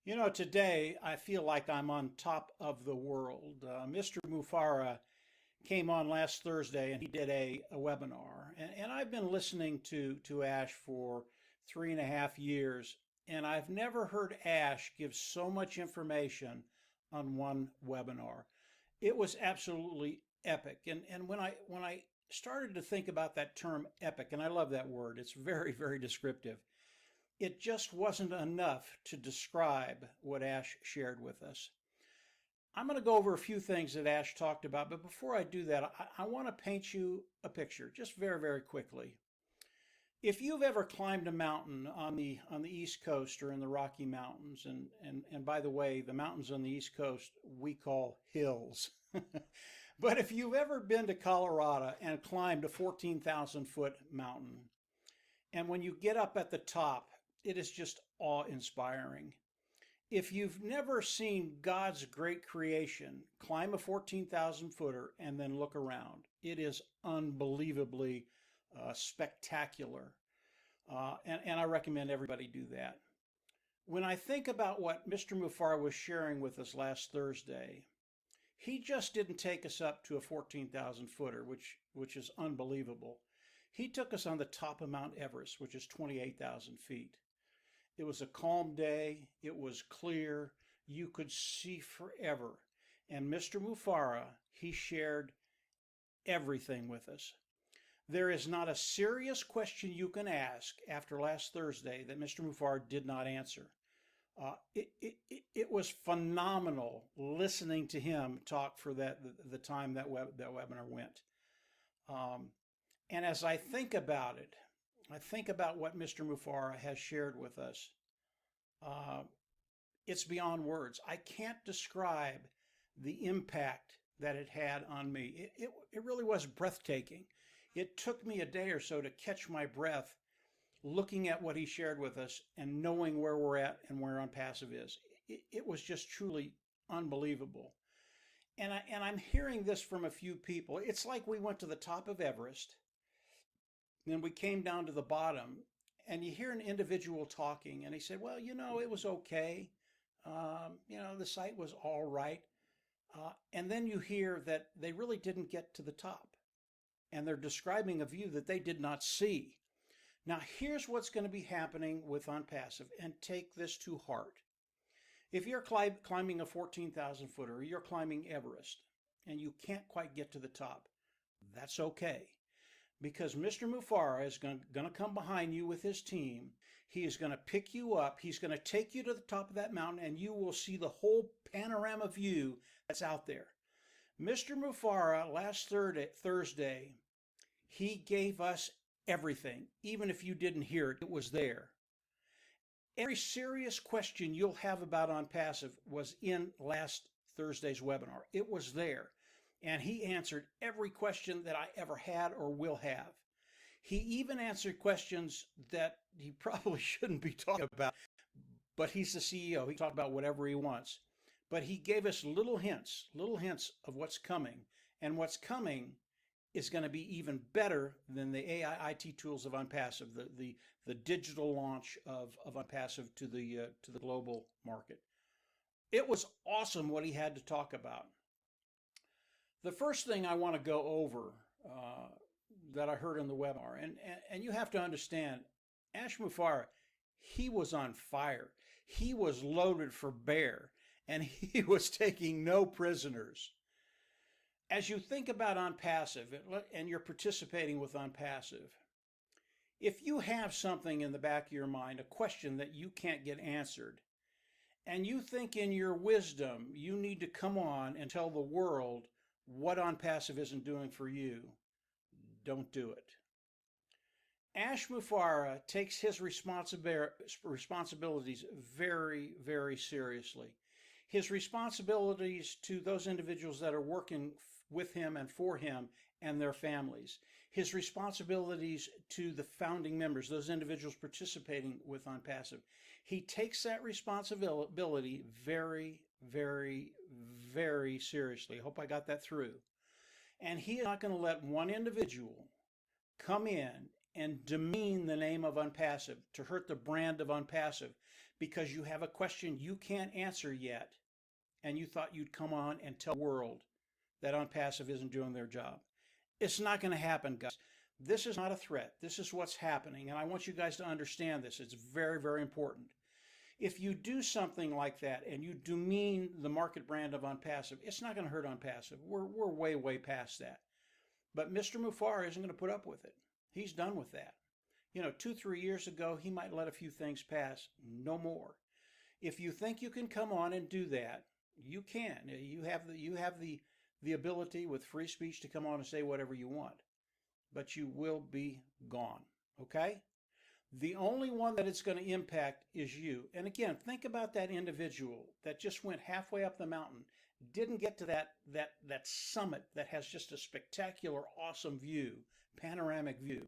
Today I feel like I'm on top of the world. Mr. Mufara came on last Thursday and he did a webinar. And I've been listening to Ash for 3.5 years, and I've never heard Ash give so much information on one webinar. It was absolutely epic. And when I started to think about that term epic, and I love that word, it's very, very descriptive. It just wasn't enough to describe what Ash shared with us. I'm going to go over a few things that Ash talked about, but before I do that, I want to paint you a picture just very, very quickly. If you've ever climbed a mountain on the East Coast or in the Rocky Mountains, and by the way, the mountains on the East Coast we call hills. But if you've ever been to Colorado and climbed a 14,000 foot mountain, and when you get up at the top, it is just awe-inspiring. If you've never seen God's great creation, climb a 14,000 footer and then look around. It is unbelievably spectacular. And I recommend everybody do that. When I think about what Mr. Mufar was sharing with us last Thursday, he just didn't take us up to a 14,000 footer, which is unbelievable. He took us on the top of Mount Everest, which is 28,000 feet. It was a calm day. It was clear. You could see forever. And Mr. Mufara, he shared everything with us. There is not a serious question you can ask after last Thursday that Mr. Mufara did not answer. It was phenomenal listening to him talk for the time that webinar went. And as I think about it, I think about what Mr. Mufara has shared with us. It's beyond words. I can't describe the impact that it had on me. It really was breathtaking. It took me a day or so to catch my breath looking at what he shared with us and knowing where we're at and where Unpassive is. It was just truly unbelievable. And I'm hearing this from a few people. It's like we went to the top of Everest, then we came down to the bottom, and you hear an individual talking, and he said, well, it was okay. The site was all right. And then you hear that they really didn't get to the top, and they're describing a view that they did not see. Now, here's what's going to be happening with Unpassive, and take this to heart. If you're climbing a 14,000 footer, or you're climbing Everest, and you can't quite get to the top, that's okay. Because Mr. Mufara is going to come behind you with his team. He is going to pick you up. He's going to take you to the top of that mountain, and you will see the whole panorama view that's out there. Mr. Mufara, last Thursday, he gave us everything. Even if you didn't hear it, it was there. Every serious question you'll have about Unpassive was in last Thursday's webinar. It was there. And he answered every question that I ever had or will have. He even answered questions that he probably shouldn't be talking about, but he's the CEO. He can talk about whatever he wants. But he gave us little hints of what's coming. And what's coming is going to be even better than the AI IT tools of Unpassive, the digital launch of Unpassive to the global market. It was awesome what he had to talk about. The first thing I want to go over that I heard in the webinar, and you have to understand, Ash Mufara, he was on fire. He was loaded for bear, and he was taking no prisoners. As you think about Unpassive, and you're participating with Unpassive, if you have something in the back of your mind, a question that you can't get answered, and you think in your wisdom you need to come on and tell the world what Unpassive isn't doing for you, don't do it. Ash Mufara takes his responsibilities very, very seriously. His responsibilities to those individuals that are working with him and for him and their families. His responsibilities to the founding members, those individuals participating with Unpassive. He takes that responsibility very, very, very seriously. I hope I got that through. And he is not going to let one individual come in and demean the name of Unpassive, to hurt the brand of Unpassive, because you have a question you can't answer yet, and you thought you'd come on and tell the world that OnPassive isn't doing their job. It's not going to happen, guys. This is not a threat. This is what's happening, and I want you guys to understand this. It's very, very important. If you do something like that and you demean the market brand of OnPassive, it's not going to hurt OnPassive. We're way, way past that. But Mr. Mufar isn't going to put up with it. He's done with that. 2-3 years ago, he might let a few things pass, no more. If you think you can come on and do that, you can. You have the ability with free speech to come on and say whatever you want, but you will be gone, okay? The only one that it's going to impact is you. And again, think about that individual that just went halfway up the mountain, didn't get to that summit that has just a spectacular, awesome view, panoramic view.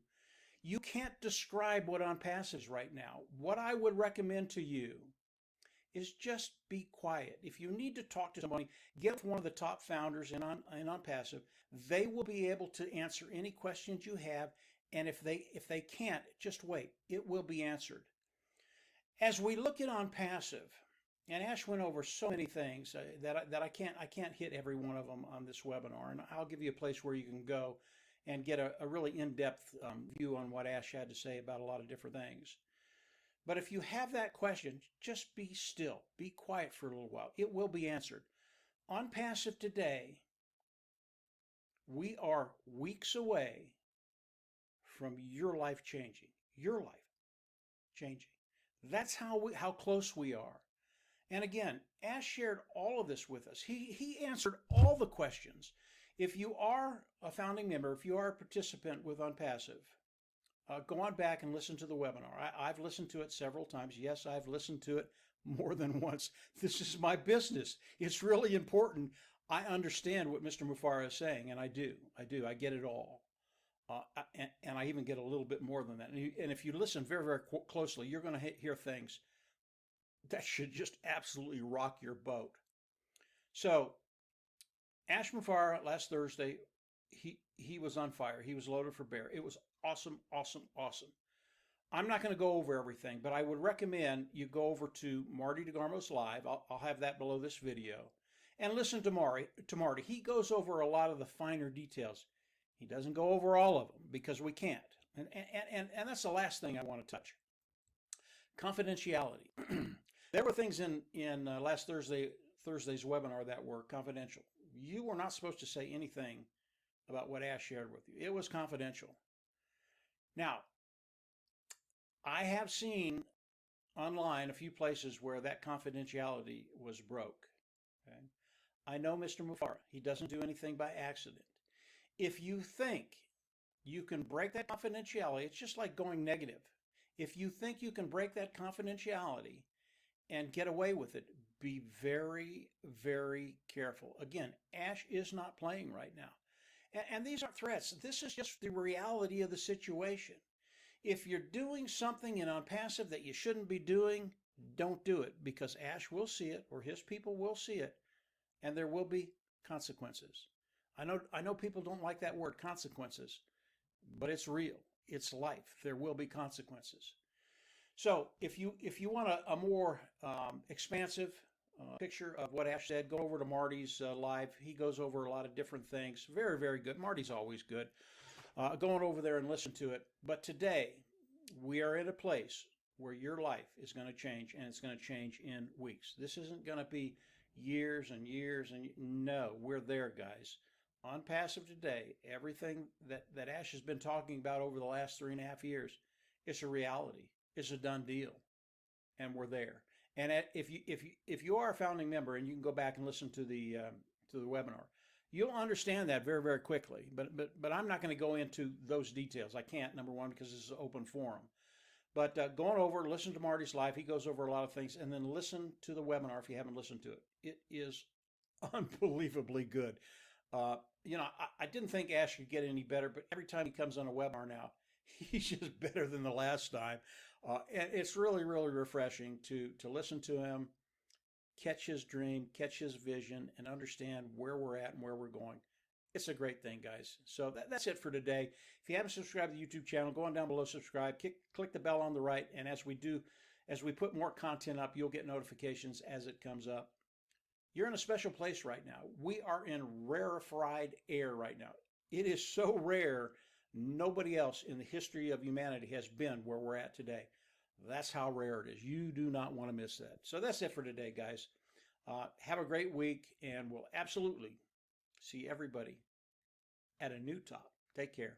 You can't describe what OnPassive is right now. What I would recommend to you is just be quiet. If you need to talk to somebody, get with one of the top founders in OnPassive. They will be able to answer any questions you have. And if they can't, just wait. It will be answered. As we look at OnPassive, and Ash went over so many things that I can't hit every one of them on this webinar, and I'll give you a place where you can go and get a really in-depth view on what Ash had to say about a lot of different things. But if you have that question, just be still, be quiet for a little while. It will be answered. OnPassive today, we are weeks away from your life changing. Your life changing. That's how close we are. And again, Ash shared all of this with us. He answered all the questions. If you are a founding member, if you are a participant with OnPassive, go on back and listen to the webinar. I've listened to it several times. Yes, I've listened to it more than once. This is my business. It's really important. I understand what Mr. Mufara is saying, and I do. I get it all. And I even get a little bit more than that. And if you listen very, very closely, you're going to hear things that should just absolutely rock your boat. So, Ash Mufara last Thursday, he was on fire. He was loaded for bear. It was awesome, awesome, awesome. I'm not going to go over everything, but I would recommend you go over to Marty DeGarmo's live. I'll have that below this video. And listen to Marty. He goes over a lot of the finer details. He doesn't go over all of them because we can't. And that's the last thing I want to touch. Confidentiality. There were things in last Thursday's webinar that were confidential. You were not supposed to say anything about what Ash shared with you. It was confidential. Now, I have seen online a few places where that confidentiality was broke. Okay? I know Mr. Mufara. He doesn't do anything by accident. If you think you can break that confidentiality, it's just like going negative. If you think you can break that confidentiality and get away with it, be very, very careful. Again, Ash is not playing right now. And these aren't threats. This is just the reality of the situation. If you're doing something in OnPassive that you shouldn't be doing, don't do it, because Ash will see it, or his people will see it, and there will be consequences. I know people don't like that word, consequences, but it's real. It's life. There will be consequences. So if you want a more expansive picture of what Ash said, go over to Marty's live. He goes over a lot of different things. Very, very good. Marty's always good. Going over there and listen to it. But today, we are in a place where your life is going to change, and it's going to change in weeks. This isn't going to be years and years. No, we're there, guys. OnPassive today, everything that Ash has been talking about over the last 3.5 years, it's a reality. It's a done deal, and we're there. And if you are a founding member, and you can go back and listen to the webinar, you'll understand that very, very quickly. But I'm not going to go into those details. I can't, number one, because this is an open forum. But going over, listen to Marty's live. He goes over a lot of things, and then listen to the webinar if you haven't listened to it. It is unbelievably good. I didn't think Ash could get any better, but every time he comes on a webinar now, he's just better than the last time. And it's really, really refreshing to listen to him, catch his dream, catch his vision, and understand where we're at and where we're going. It's a great thing, guys. So that's it for today. If you haven't subscribed to the YouTube channel, go on down below, subscribe, click the bell on the right, and as As we put more content up, you'll get notifications as it comes up. You're in a special place right now. We are in rarefied air right now. It is so rare, nobody else in the history of humanity has been where we're at today. That's how rare it is. You do not want to miss that. So that's it for today, guys. Have a great week, and we'll absolutely see everybody at a new top. Take care.